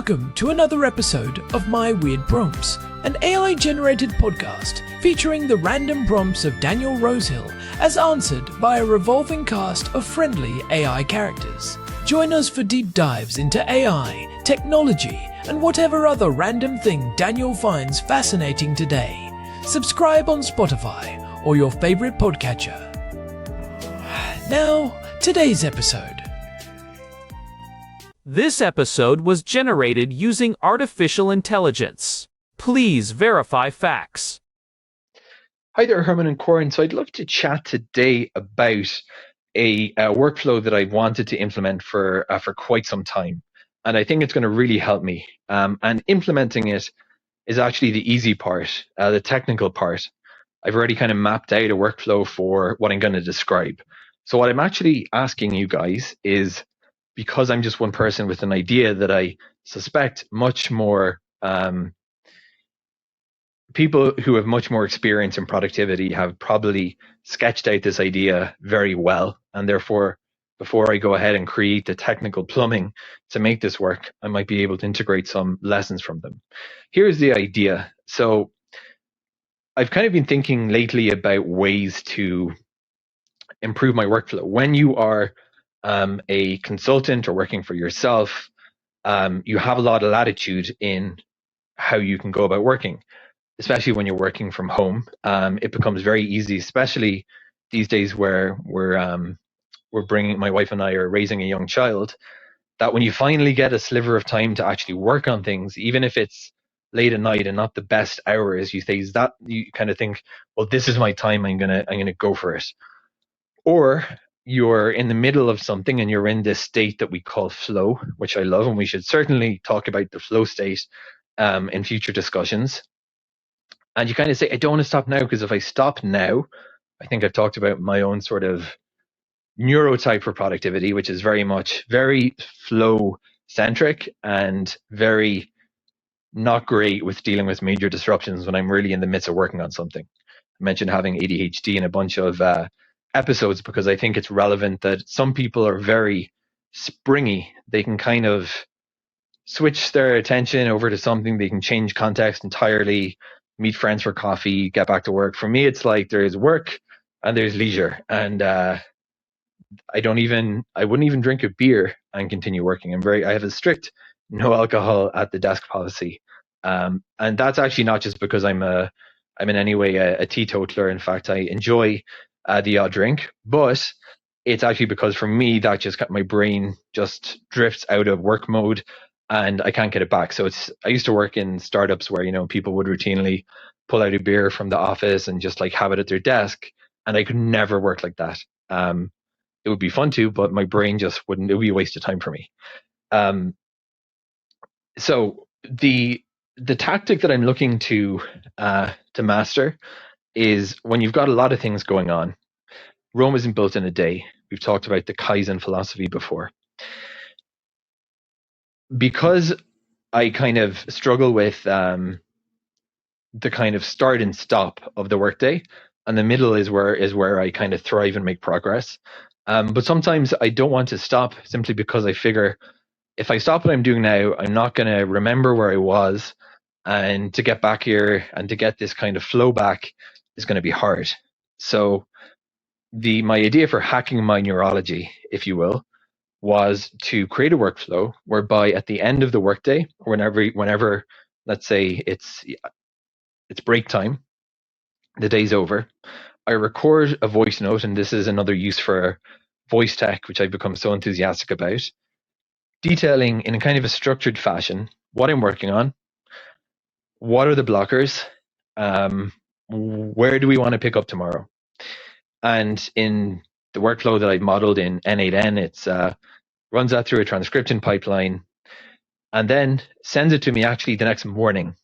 Welcome to another episode of My Weird Prompts, an AI-generated podcast featuring the random prompts of Daniel Rosehill as answered by a revolving cast of friendly AI characters. Join us for deep dives into AI, technology, and whatever other random thing Daniel finds fascinating today. Subscribe on Spotify or your favorite podcatcher. Now, today's episode. This episode was generated using artificial intelligence. Please verify facts. Hi there, Herman and Corn. So I'd love to chat today about a workflow that I wanted to implement for quite some time. And I think it's going to really help me. And implementing it is actually the easy part, the technical part. I've already kind of mapped out a workflow for what I'm going to describe. So what I'm actually asking you guys is, because I'm just one person with an idea that I suspect much more people who have much more experience in productivity have probably sketched out this idea very well. And therefore, before I go ahead and create the technical plumbing to make this work, I might be able to integrate some lessons from them. Here's the idea. So I've kind of been thinking lately about ways to improve my workflow. When you are a consultant or working for yourself, you have a lot of latitude in how you can go about working, especially when you're working from home. It becomes very easy, especially these days where we're bringing, my wife and I are raising a young child, that when you finally get a sliver of time to actually work on things, even if it's late at night and not the best hours, you kind of think, well, this is my time, I'm gonna go for it. Or you're in the middle of something and you're in this state that we call flow, which I love, and we should certainly talk about the flow state in future discussions. And you kind of say, I don't want to stop now, because if I stop now, I think I've talked about my own sort of neurotype for productivity, which is very flow centric and very not great with dealing with major disruptions when I'm really in the midst of working on something. I mentioned having ADHD in a bunch of episodes because I think it's relevant that some people are very springy. They can kind of switch their attention over to something. They can change context entirely, meet friends for coffee, get back to work. For me, it's like there's work and there's leisure. And I wouldn't even drink a beer and continue working. I have a strict no alcohol at the desk policy. And that's actually not just because I'm in any way a teetotaler. In fact, I enjoy the odd drink, but it's actually because for me that just my brain just drifts out of work mode and I can't get it back. So I used to work in startups where people would routinely pull out a beer from the office and just like have it at their desk, and I could never work like that. It would be fun to, but my brain just wouldn't. It would be a waste of time for me. So the tactic that I'm looking to master is when you've got a lot of things going on. Rome isn't built in a day. We've talked about the Kaizen philosophy before. Because I kind of struggle with the kind of start and stop of the workday, and the middle is where I kind of thrive and make progress. But sometimes I don't want to stop simply because I figure if I stop what I'm doing now, I'm not going to remember where I was, and to get back here and to get this kind of flow back is going to be hard. So my idea for hacking my neurology, if you will, was to create a workflow whereby at the end of the workday, or whenever let's say it's break time, the day's over, I record a voice note, and this is another use for voice tech, which I've become so enthusiastic about, detailing in a kind of a structured fashion what I'm working on, what are the blockers, where do we want to pick up tomorrow. And in the workflow that I've modeled in N8N, it's runs that through a transcription pipeline and then sends it to me actually the next morning,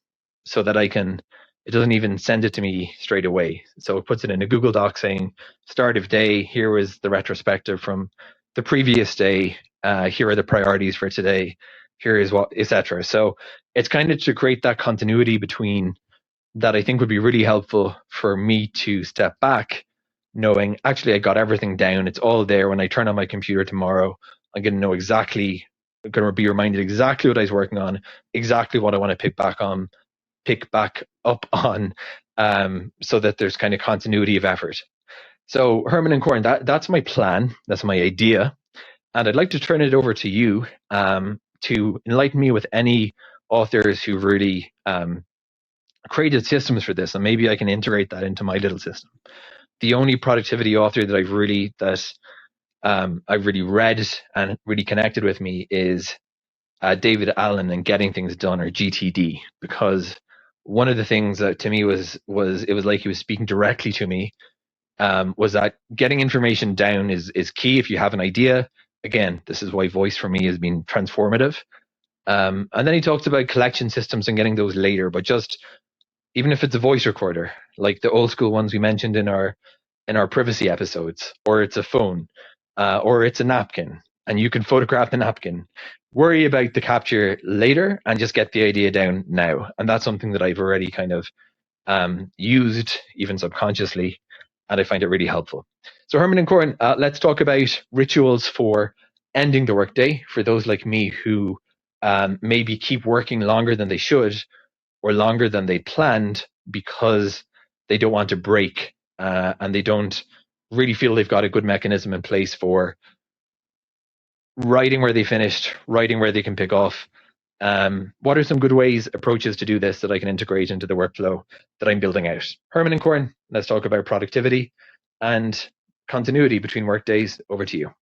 so that it doesn't even send it to me straight away. So it puts it in a Google Doc saying, start of day, here was the retrospective from the previous day, here are the priorities for today, here is what, etc. So it's kind of to create that continuity between that I think would be really helpful for me to step back, knowing actually I got everything down. It's all there. When I turn on my computer tomorrow, I'm going to know exactly going to be reminded exactly what I was working on, exactly what I want to pick back up on, so that there's kind of continuity of effort. So Herman and Corn, that's my plan. That's my idea. And I'd like to turn it over to you, to enlighten me with any authors who really created systems for this, and maybe I can integrate that into my little system. The only productivity author that I've really read and really connected with me is David Allen and Getting Things Done, or GTD, because one of the things that to me was it was like he was speaking directly to me, was that getting information down is key if you have an idea. Again, this is why voice for me has been transformative. And then he talks about collection systems and getting those later, but just even if it's a voice recorder, like the old school ones we mentioned in our privacy episodes, or it's a phone, or it's a napkin, and you can photograph the napkin. Worry about the capture later and just get the idea down now. And that's something that I've already kind of used, even subconsciously, and I find it really helpful. So Herman and Corn, let's talk about rituals for ending the workday for those like me who maybe keep working longer than they should, or longer than they planned, because they don't want to break, and they don't really feel they've got a good mechanism in place for writing where they finished, writing where they can pick off. What are some good approaches to do this that I can integrate into the workflow that I'm building out? Herman and Corn, let's talk about productivity and continuity between workdays. Over to you.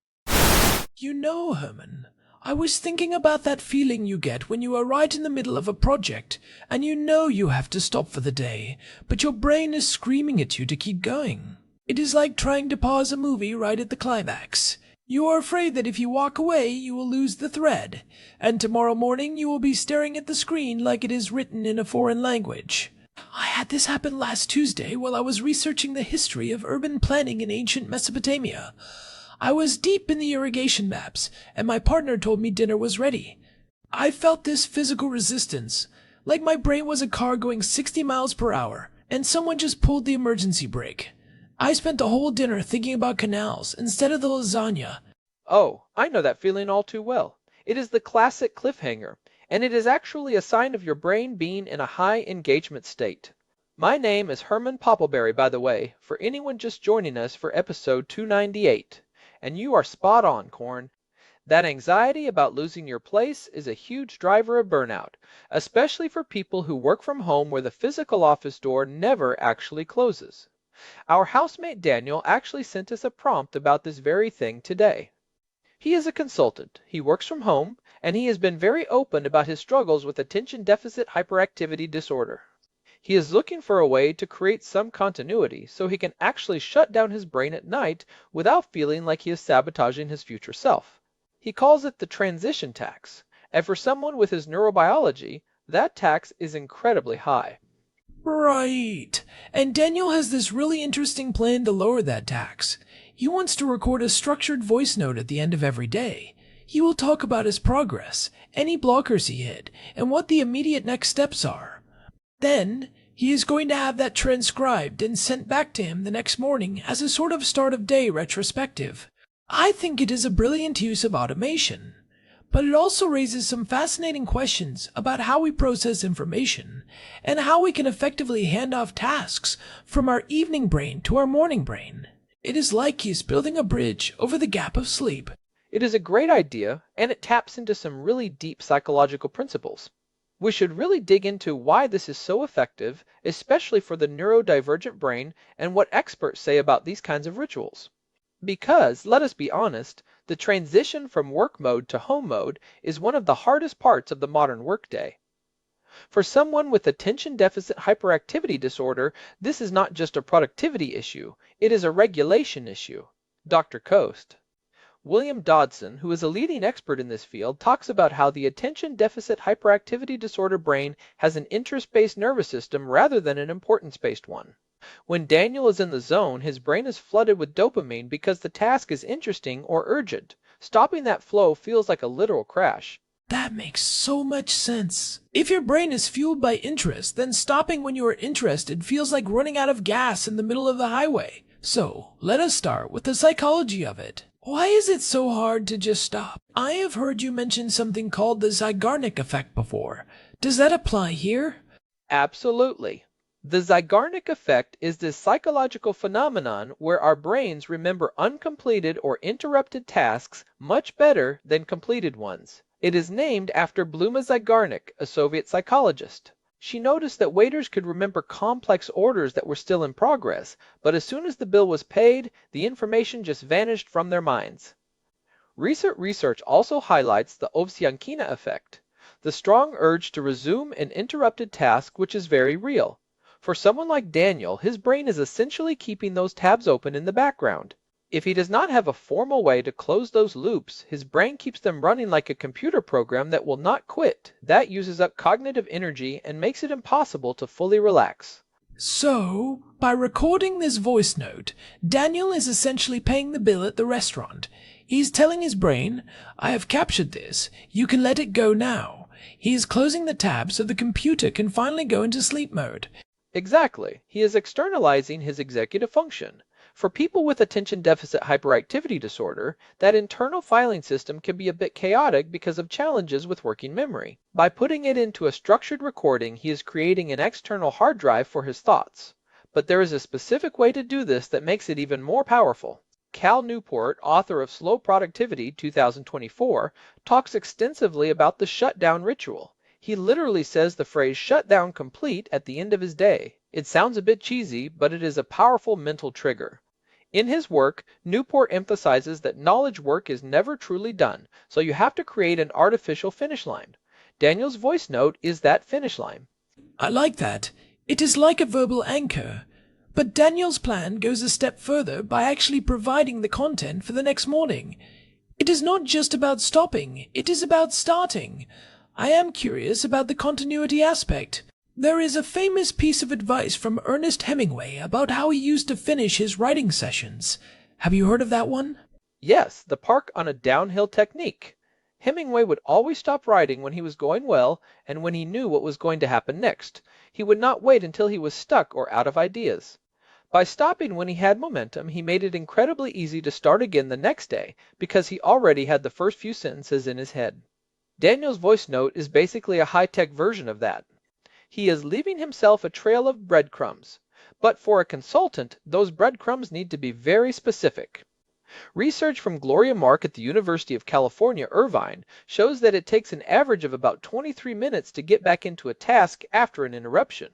You know, Herman, I was thinking about that feeling you get when you are right in the middle of a project and you know you have to stop for the day, but your brain is screaming at you to keep going. It is like trying to pause a movie right at the climax. You are afraid that if you walk away, you will lose the thread, and tomorrow morning you will be staring at the screen like it is written in a foreign language. I had this happen last Tuesday while I was researching the history of urban planning in ancient Mesopotamia. I was deep in the irrigation maps, and my partner told me dinner was ready. I felt this physical resistance, like my brain was a car going 60 miles per hour, and someone just pulled the emergency brake. I spent the whole dinner thinking about canals instead of the lasagna. Oh, I know that feeling all too well. It is the classic cliffhanger, and it is actually a sign of your brain being in a high engagement state. My name is Herman Poppleberry, by the way, for anyone just joining us for episode 298. And you are spot on, Corn. That anxiety about losing your place is a huge driver of burnout, especially for people who work from home where the physical office door never actually closes. Our housemate Daniel actually sent us a prompt about this very thing today. He is a consultant, he works from home, and he has been very open about his struggles with attention deficit hyperactivity disorder. He is looking for a way to create some continuity so he can actually shut down his brain at night without feeling like he is sabotaging his future self. He calls it the transition tax, and for someone with his neurobiology, that tax is incredibly high. Right. And Daniel has this really interesting plan to lower that tax. He wants to record a structured voice note at the end of every day. He will talk about his progress, any blockers he hit, and what the immediate next steps are. Then, he is going to have that transcribed and sent back to him the next morning as a sort of start-of-day retrospective. I think it is a brilliant use of automation, but it also raises some fascinating questions about how we process information and how we can effectively hand off tasks from our evening brain to our morning brain. It is like he is building a bridge over the gap of sleep. It is a great idea, and it taps into some really deep psychological principles. We should really dig into why this is so effective, especially for the neurodivergent brain, and what experts say about these kinds of rituals. Because, let us be honest, the transition from work mode to home mode is one of the hardest parts of the modern workday. For someone with attention deficit hyperactivity disorder, this is not just a productivity issue, it is a regulation issue. Dr. Coast. William Dodson, who is a leading expert in this field, talks about how the attention deficit hyperactivity disorder brain has an interest-based nervous system rather than an importance-based one. When Daniel is in the zone, his brain is flooded with dopamine because the task is interesting or urgent. Stopping that flow feels like a literal crash. That makes so much sense. If your brain is fueled by interest, then stopping when you are interested feels like running out of gas in the middle of the highway. So, let us start with the psychology of it. Why is it so hard to just stop? I have heard you mention something called the Zeigarnik effect before. Does that apply here? Absolutely. The Zeigarnik effect is this psychological phenomenon where our brains remember uncompleted or interrupted tasks much better than completed ones. It is named after Bluma Zeigarnik, a Soviet psychologist. She noticed that waiters could remember complex orders that were still in progress, but as soon as the bill was paid, the information just vanished from their minds. Recent research also highlights the Ovsyankina effect, the strong urge to resume an interrupted task which is very real. For someone like Daniel, his brain is essentially keeping those tabs open in the background. If he does not have a formal way to close those loops, his brain keeps them running like a computer program that will not quit. That uses up cognitive energy and makes it impossible to fully relax. So, by recording this voice note, Daniel is essentially paying the bill at the restaurant. He's telling his brain, I have captured this, you can let it go now. He is closing the tab so the computer can finally go into sleep mode. Exactly. He is externalizing his executive function. For people with attention deficit hyperactivity disorder, that internal filing system can be a bit chaotic because of challenges with working memory. By putting it into a structured recording, he is creating an external hard drive for his thoughts. But there is a specific way to do this that makes it even more powerful. Cal Newport, author of Slow Productivity 2024, talks extensively about the shutdown ritual. He literally says the phrase shutdown complete at the end of his day. It sounds a bit cheesy, but it is a powerful mental trigger. In his work, Newport emphasizes that knowledge work is never truly done, so you have to create an artificial finish line. Daniel's voice note is that finish line. I like that. It is like a verbal anchor. But Daniel's plan goes a step further by actually providing the content for the next morning. It is not just about stopping, it is about starting. I am curious about the continuity aspect. There is a famous piece of advice from Ernest Hemingway about how he used to finish his writing sessions. Have you heard of that one? Yes, the park on a downhill technique. Hemingway would always stop writing when he was going well and when he knew what was going to happen next. He would not wait until he was stuck or out of ideas. By stopping when he had momentum, he made it incredibly easy to start again the next day because he already had the first few sentences in his head. Daniel's voice note is basically a high-tech version of that. He is leaving himself a trail of breadcrumbs, but for a consultant, those breadcrumbs need to be very specific. Research from Gloria Mark at the University of California, Irvine, shows that it takes an average of about 23 minutes to get back into a task after an interruption.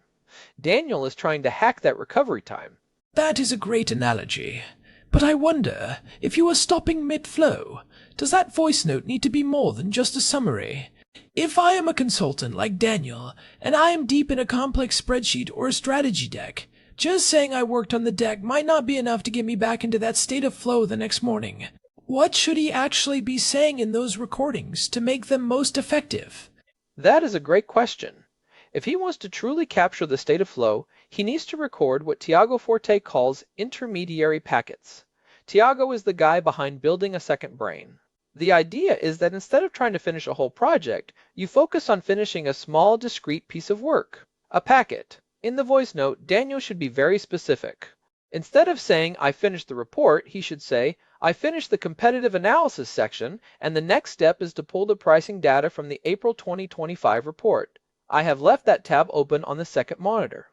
Daniel is trying to hack that recovery time. That is a great analogy. But I wonder, if you are stopping mid-flow, does that voice note need to be more than just a summary? If I am a consultant like Daniel, and I am deep in a complex spreadsheet or a strategy deck, just saying I worked on the deck might not be enough to get me back into that state of flow the next morning. What should he actually be saying in those recordings to make them most effective? That is a great question. If he wants to truly capture the state of flow, he needs to record what Tiago Forte calls intermediary packets. Tiago is the guy behind building a second brain. The idea is that instead of trying to finish a whole project, you focus on finishing a small, discrete piece of work, a packet. In the voice note, Daniel should be very specific. Instead of saying, I finished the report, he should say, I finished the competitive analysis section, and the next step is to pull the pricing data from the April 2025 report. I have left that tab open on the second monitor.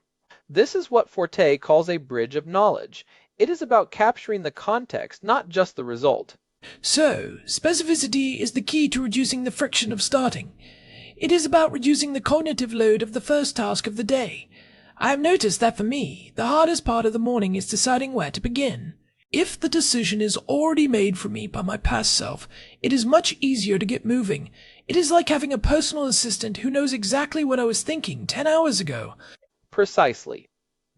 This is what Forte calls a bridge of knowledge. It is about capturing the context, not just the result. So, specificity is the key to reducing the friction of starting. It is about reducing the cognitive load of the first task of the day. I have noticed that for me, the hardest part of the morning is deciding where to begin. If the decision is already made for me by my past self, it is much easier to get moving. It is like having a personal assistant who knows exactly what I was thinking 10 hours ago. Precisely.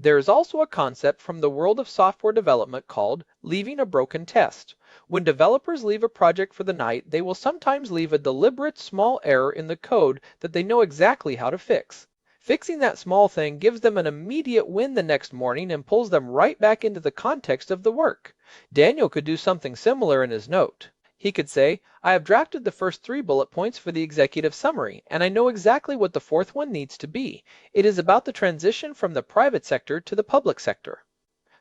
There is also a concept from the world of software development called leaving a broken test. When developers leave a project for the night, they will sometimes leave a deliberate small error in the code that they know exactly how to fix. Fixing that small thing gives them an immediate win the next morning and pulls them right back into the context of the work. Daniel could do something similar in his note. He could say, I have drafted the first 3 bullet points for the executive summary, and I know exactly what the 4th one needs to be. It is about the transition from the private sector to the public sector.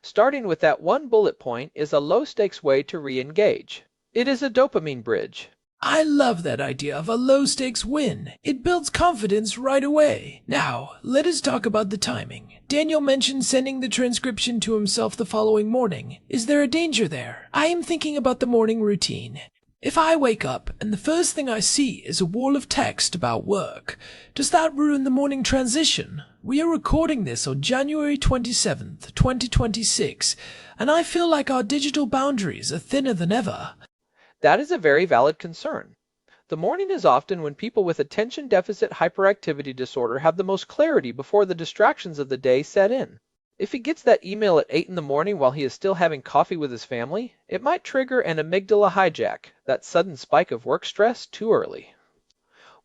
Starting with that one bullet point is a low-stakes way to re-engage. It is a dopamine bridge. I love that idea of a low-stakes win. It builds confidence right away. Now, let us talk about the timing. Daniel mentioned sending the transcription to himself the following morning. Is there a danger there? I am thinking about the morning routine. If I wake up and the first thing I see is a wall of text about work, does that ruin the morning transition? We are recording this on January 27th, 2026, and I feel like our digital boundaries are thinner than ever. That is a very valid concern. The morning is often when people with attention deficit hyperactivity disorder have the most clarity before the distractions of the day set in. If he gets that email at 8 in the morning while he is still having coffee with his family, it might trigger an amygdala hijack, that sudden spike of work stress, too early.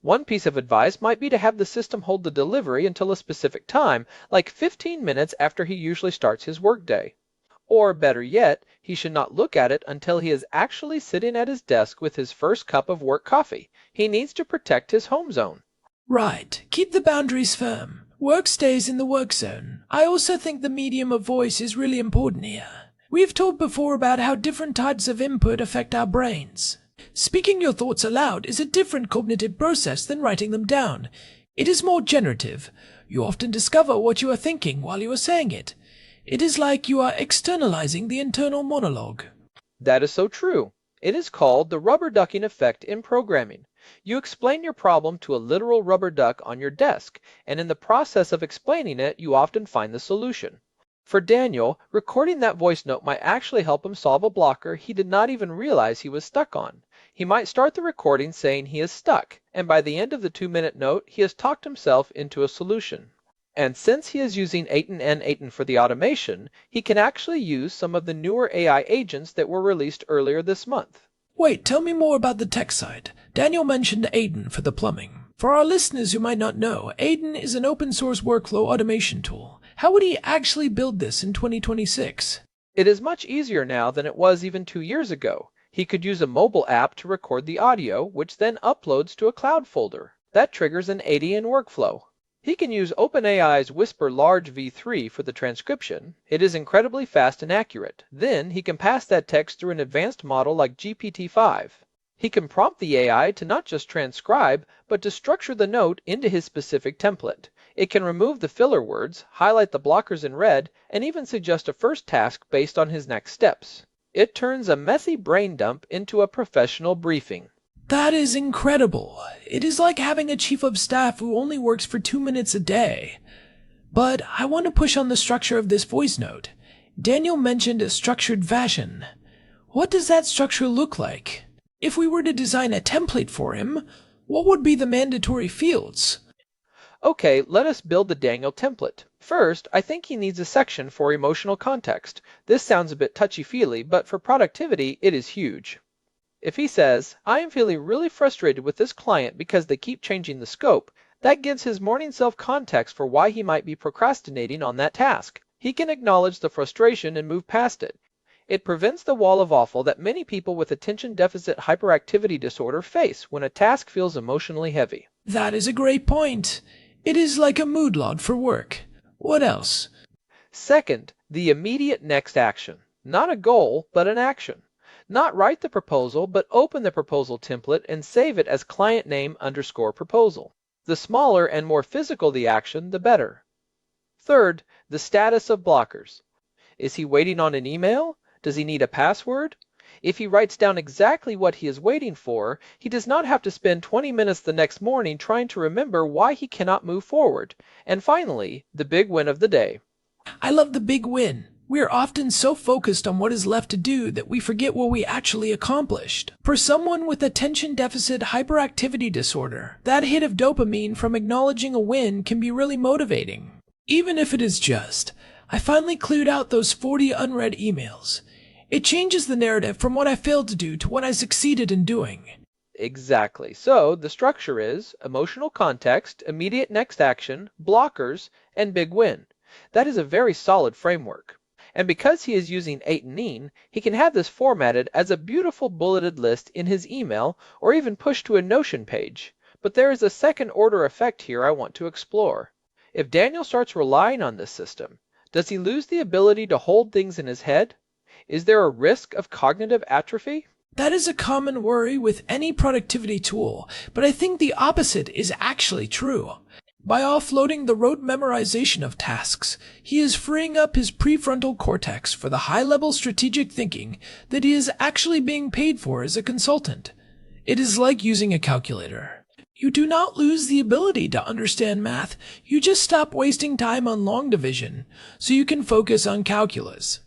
One piece of advice might be to have the system hold the delivery until a specific time, like 15 minutes after he usually starts his workday. Or, better yet, he should not look at it until he is actually sitting at his desk with his first cup of work coffee. He needs to protect his home zone. Right. Keep the boundaries firm. Work stays in the work zone. I also think the medium of voice is really important here. We've talked before about how different types of input affect our brains. Speaking your thoughts aloud is a different cognitive process than writing them down. It is more generative. You often discover what you are thinking while you are saying it. It is like you are externalizing the internal monologue. That is so true. It is called the rubber ducking effect in programming. You explain your problem to a literal rubber duck on your desk, and in the process of explaining it, you often find the solution. For Daniel, recording that voice note might actually help him solve a blocker he did not even realize he was stuck on. He might start the recording saying he is stuck, and by the end of the 2-minute note, he has talked himself into a solution. And since he is using Aiton and Aiton for the automation, he can actually use some of the newer AI agents that were released earlier this month. Wait, tell me more about the tech side. Daniel mentioned Aiton for the plumbing. For our listeners who might not know, Aiton is an open source workflow automation tool. How would he actually build this in 2026? It is much easier now than it was even 2 years ago. He could use a mobile app to record the audio, which then uploads to a cloud folder. That triggers an ADN workflow. He can use OpenAI's Whisper Large v3 for the transcription. It is incredibly fast and accurate. Then he can pass that text through an advanced model like GPT-5. He can prompt the AI to not just transcribe, but to structure the note into his specific template. It can remove the filler words, highlight the blockers in red, and even suggest a first task based on his next steps. It turns a messy brain dump into a professional briefing. That is incredible. It is like having a chief of staff who only works for 2 minutes a day. But I want to push on the structure of this voice note. Daniel mentioned a structured fashion. What does that structure look like? If we were to design a template for him, what would be the mandatory fields? Okay, let us build the Daniel template. First, I think he needs a section for emotional context. This sounds a bit touchy-feely, but for productivity, it is huge. If he says, I am feeling really frustrated with this client because they keep changing the scope, that gives his morning self context for why he might be procrastinating on that task. He can acknowledge the frustration and move past it. It prevents the wall of awful that many people with attention deficit hyperactivity disorder face when a task feels emotionally heavy. That is a great point. It is like a mood log for work. What else? Second, the immediate next action. Not a goal, but an action. Not write the proposal, but open the proposal template and save it as client name _ proposal. The smaller and more physical the action, the better. Third, the status of blockers. Is he waiting on an email? Does he need a password? If he writes down exactly what he is waiting for, he does not have to spend 20 minutes the next morning trying to remember why he cannot move forward. And finally, the big win of the day. I love the big win. We are often so focused on what is left to do that we forget what we actually accomplished. For someone with attention deficit hyperactivity disorder, that hit of dopamine from acknowledging a win can be really motivating. Even if it is just, I finally cleared out those 40 unread emails. It changes the narrative from what I failed to do to what I succeeded in doing. Exactly. So the structure is emotional context, immediate next action, blockers, and big win. That is a very solid framework. And because he is using Aiton, he can have this formatted as a beautiful bulleted list in his email or even pushed to a Notion page. But there is a second order effect here I want to explore. If Daniel starts relying on this system, does he lose the ability to hold things in his head? Is there a risk of cognitive atrophy? That is a common worry with any productivity tool, but I think the opposite is actually true. By offloading the rote memorization of tasks, he is freeing up his prefrontal cortex for the high-level strategic thinking that he is actually being paid for as a consultant. It is like using a calculator. You do not lose the ability to understand math, you just stop wasting time on long division, so you can focus on calculus.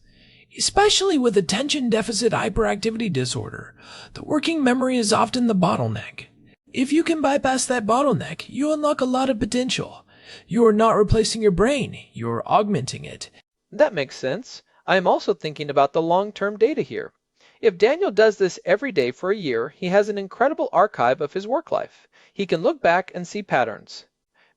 Especially with attention deficit hyperactivity disorder, the working memory is often the bottleneck. If you can bypass that bottleneck, you unlock a lot of potential. You are not replacing your brain, you are augmenting it. That makes sense. I am also thinking about the long-term data here. If Daniel does this every day for a year, he has an incredible archive of his work life. He can look back and see patterns.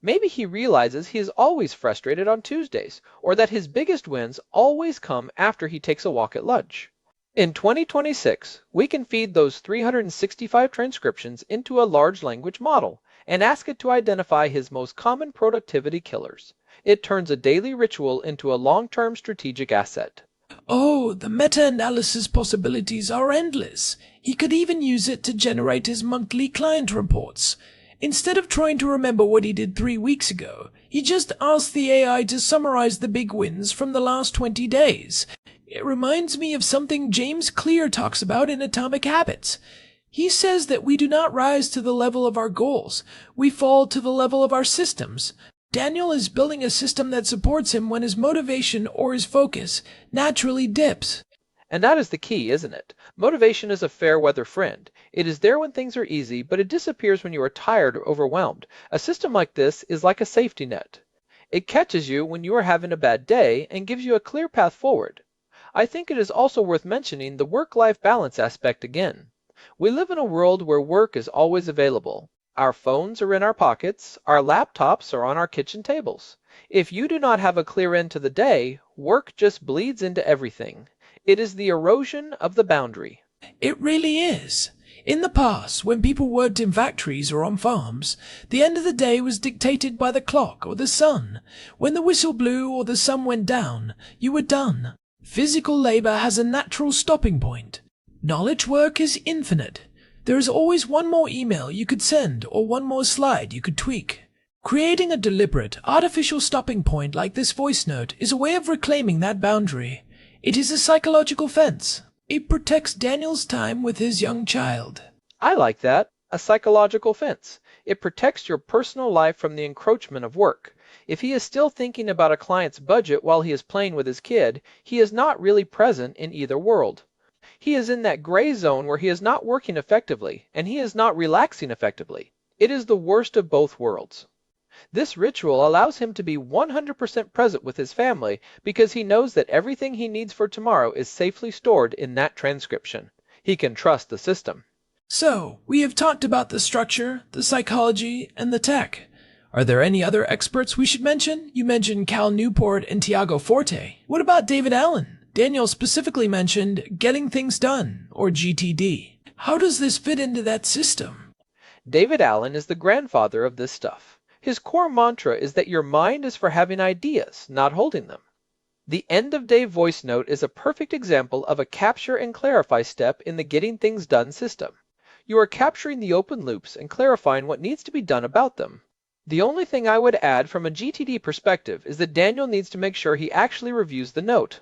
Maybe he realizes he is always frustrated on Tuesdays, or that his biggest wins always come after he takes a walk at lunch. In 2026, we can feed those 365 transcriptions into a large language model and ask it to identify his most common productivity killers. It turns a daily ritual into a long-term strategic asset. Oh, the meta-analysis possibilities are endless. He could even use it to generate his monthly client reports. Instead of trying to remember what he did 3 weeks ago, he just asked the AI to summarize the big wins from the last 20 days. It reminds me of something James Clear talks about in Atomic Habits. He says that we do not rise to the level of our goals, we fall to the level of our systems. Daniel is building a system that supports him when his motivation or his focus naturally dips. And that is the key, isn't it? Motivation is a fair weather friend. It is there when things are easy, but it disappears when you are tired or overwhelmed. A system like this is like a safety net. It catches you when you are having a bad day and gives you a clear path forward. I think it is also worth mentioning the work-life balance aspect again. We live in a world where work is always available. Our phones are in our pockets, our laptops are on our kitchen tables. If you do not have a clear end to the day, work just bleeds into everything. It is the erosion of the boundary. It really is. In the past, when people worked in factories or on farms, the end of the day was dictated by the clock or the sun. When the whistle blew or the sun went down, you were done. Physical labor has a natural stopping point. Knowledge work is infinite. There is always one more email you could send or one more slide you could tweak. Creating a deliberate, artificial stopping point like this voice note is a way of reclaiming that boundary. It is a psychological fence. It protects Daniel's time with his young child. I like that. A psychological fence. It protects your personal life from the encroachment of work. If he is still thinking about a client's budget while he is playing with his kid, he is not really present in either world. He is in that gray zone where he is not working effectively, and he is not relaxing effectively. It is the worst of both worlds. This ritual allows him to be 100% present with his family because he knows that everything he needs for tomorrow is safely stored in that transcription. He can trust the system. So, we have talked about the structure, the psychology, and the tech. Are there any other experts we should mention? You mentioned Cal Newport and Tiago Forte. What about David Allen? Daniel specifically mentioned Getting Things Done, or GTD. How does this fit into that system? David Allen is the grandfather of this stuff. His core mantra is that your mind is for having ideas, not holding them. The end-of-day voice note is a perfect example of a capture and clarify step in the Getting Things Done system. You are capturing the open loops and clarifying what needs to be done about them. The only thing I would add from a GTD perspective is that Daniel needs to make sure he actually reviews the note.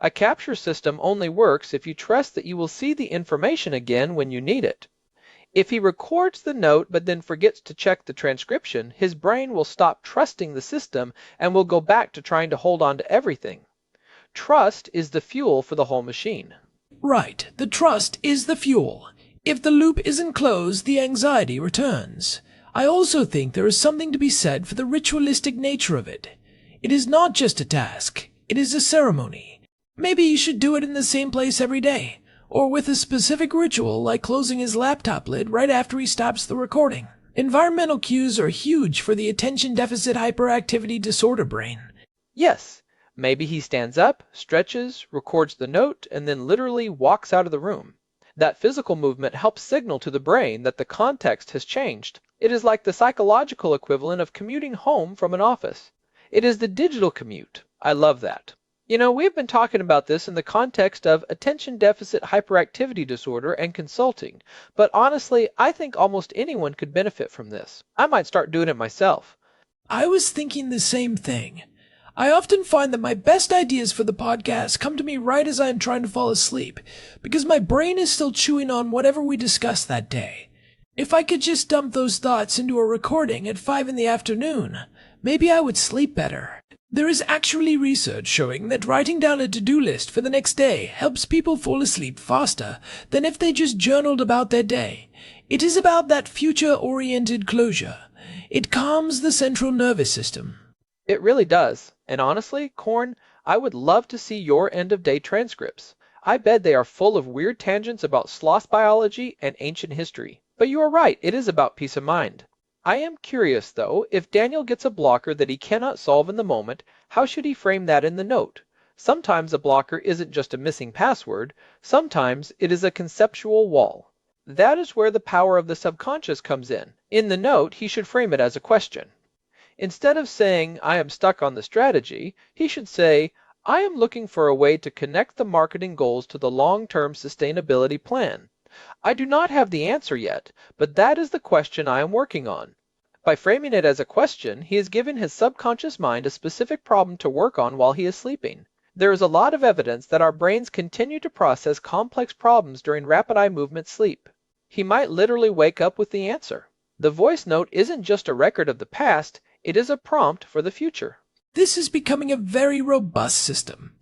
A capture system only works if you trust that you will see the information again when you need it. If he records the note but then forgets to check the transcription, his brain will stop trusting the system and will go back to trying to hold on to everything. Trust is the fuel for the whole machine. Right, the trust is the fuel. If the loop isn't closed, the anxiety returns. I also think there is something to be said for the ritualistic nature of it. It is not just a task, it is a ceremony. Maybe you should do it in the same place every day, or with a specific ritual like closing his laptop lid right after he stops the recording. Environmental cues are huge for the attention deficit hyperactivity disorder brain. Yes, maybe he stands up, stretches, records the note, and then literally walks out of the room. That physical movement helps signal to the brain that the context has changed. It is like the psychological equivalent of commuting home from an office. It is the digital commute. I love that. We've been talking about this in the context of attention deficit hyperactivity disorder and consulting, but honestly, I think almost anyone could benefit from this. I might start doing it myself. I was thinking the same thing. I often find that my best ideas for the podcast come to me right as I am trying to fall asleep, because my brain is still chewing on whatever we discussed that day. If I could just dump those thoughts into a recording at 5 in the afternoon, maybe I would sleep better. There is actually research showing that writing down a to-do list for the next day helps people fall asleep faster than if they just journaled about their day. It is about that future-oriented closure. It calms the central nervous system. It really does. And honestly, Corn, I would love to see your end-of-day transcripts. I bet they are full of weird tangents about sloth biology and ancient history. But you are right, it is about peace of mind. I am curious, though, if Daniel gets a blocker that he cannot solve in the moment, how should he frame that in the note? Sometimes a blocker isn't just a missing password, sometimes it is a conceptual wall. That is where the power of the subconscious comes in. In the note, he should frame it as a question. Instead of saying, I am stuck on the strategy, he should say, I am looking for a way to connect the marketing goals to the long-term sustainability plan. I do not have the answer yet, but that is the question I am working on. By framing it as a question, he is giving his subconscious mind a specific problem to work on while he is sleeping. There is a lot of evidence that our brains continue to process complex problems during rapid eye movement sleep. He might literally wake up with the answer. The voice note isn't just a record of the past, it is a prompt for the future. This is becoming a very robust system.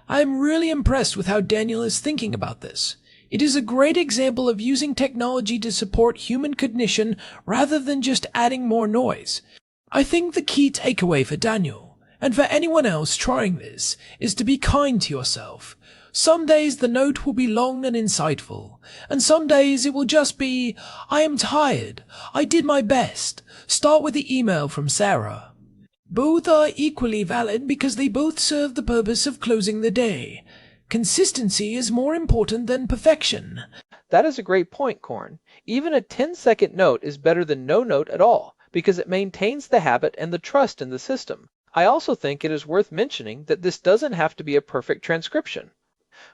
I am really impressed with how Daniel is thinking about this. It is a great example of using technology to support human cognition rather than just adding more noise. I think the key takeaway for Daniel, and for anyone else trying this, is to be kind to yourself. Some days the note will be long and insightful, and some days it will just be, I am tired, I did my best, start with the email from Sarah. Both are equally valid because they both serve the purpose of closing the day. Consistency is more important than perfection. That is a great point, Corn. Even a 10-second note is better than no note at all, because it maintains the habit and the trust in the system. I also think it is worth mentioning that this doesn't have to be a perfect transcription.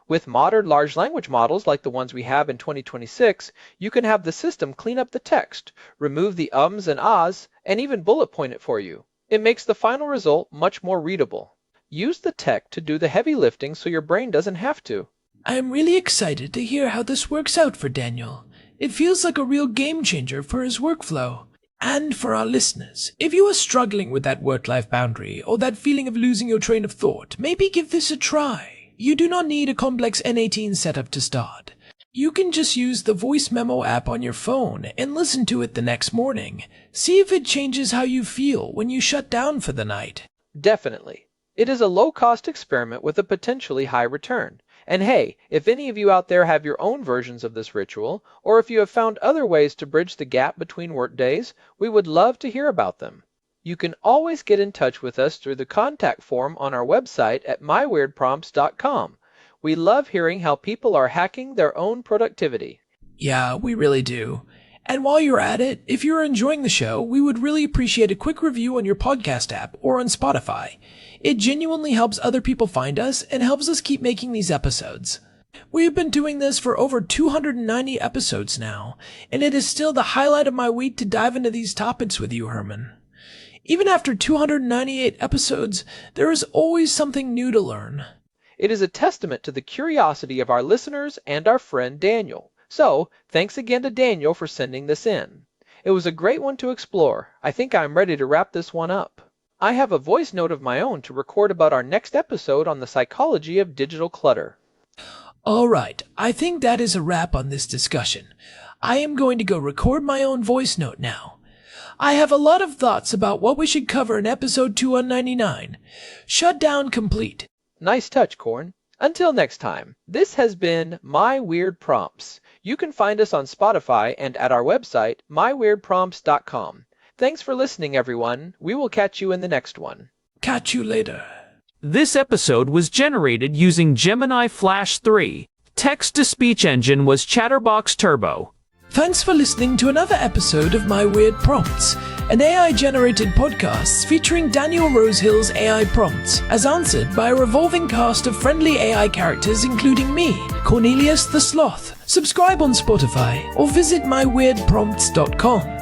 With modern large language models like the ones we have in 2026, you can have the system clean up the text, remove the ums and ahs, and even bullet point it for you. It makes the final result much more readable. Use the tech to do the heavy lifting so your brain doesn't have to. I am really excited to hear how this works out for Daniel. It feels like a real game changer for his workflow. And for our listeners, if you are struggling with that work-life boundary or that feeling of losing your train of thought, maybe give this a try. You do not need a complex N18 setup to start. You can just use the voice memo app on your phone and listen to it the next morning. See if it changes how you feel when you shut down for the night. Definitely. It is a low-cost experiment with a potentially high return. And hey, if any of you out there have your own versions of this ritual, or if you have found other ways to bridge the gap between workdays, we would love to hear about them. You can always get in touch with us through the contact form on our website at myweirdprompts.com. We love hearing how people are hacking their own productivity. Yeah, we really do. And while you're at it, if you're enjoying the show, we would really appreciate a quick review on your podcast app or on Spotify. It genuinely helps other people find us and helps us keep making these episodes. We've been doing this for over 290 episodes now, and it is still the highlight of my week to dive into these topics with you, Herman. Even after 298 episodes, there is always something new to learn. It is a testament to the curiosity of our listeners and our friend Daniel. So, thanks again to Daniel for sending this in. It was a great one to explore. I think I'm ready to wrap this one up. I have a voice note of my own to record about our next episode on the psychology of digital clutter. All right, I think that is a wrap on this discussion. I am going to go record my own voice note now. I have a lot of thoughts about what we should cover in episode 299. Shutdown complete. Nice touch, Corn. Until next time, this has been My Weird Prompts. You can find us on Spotify and at our website, myweirdprompts.com. Thanks for listening, everyone. We will catch you in the next one. Catch you later. This episode was generated using Gemini Flash 3. Text-to-speech engine was Chatterbox Turbo. Thanks for listening to another episode of My Weird Prompts, and AI-generated podcasts featuring Daniel Rosehill's AI prompts, as answered by a revolving cast of friendly AI characters including me, Cornelius the Sloth. Subscribe on Spotify or visit myweirdprompts.com.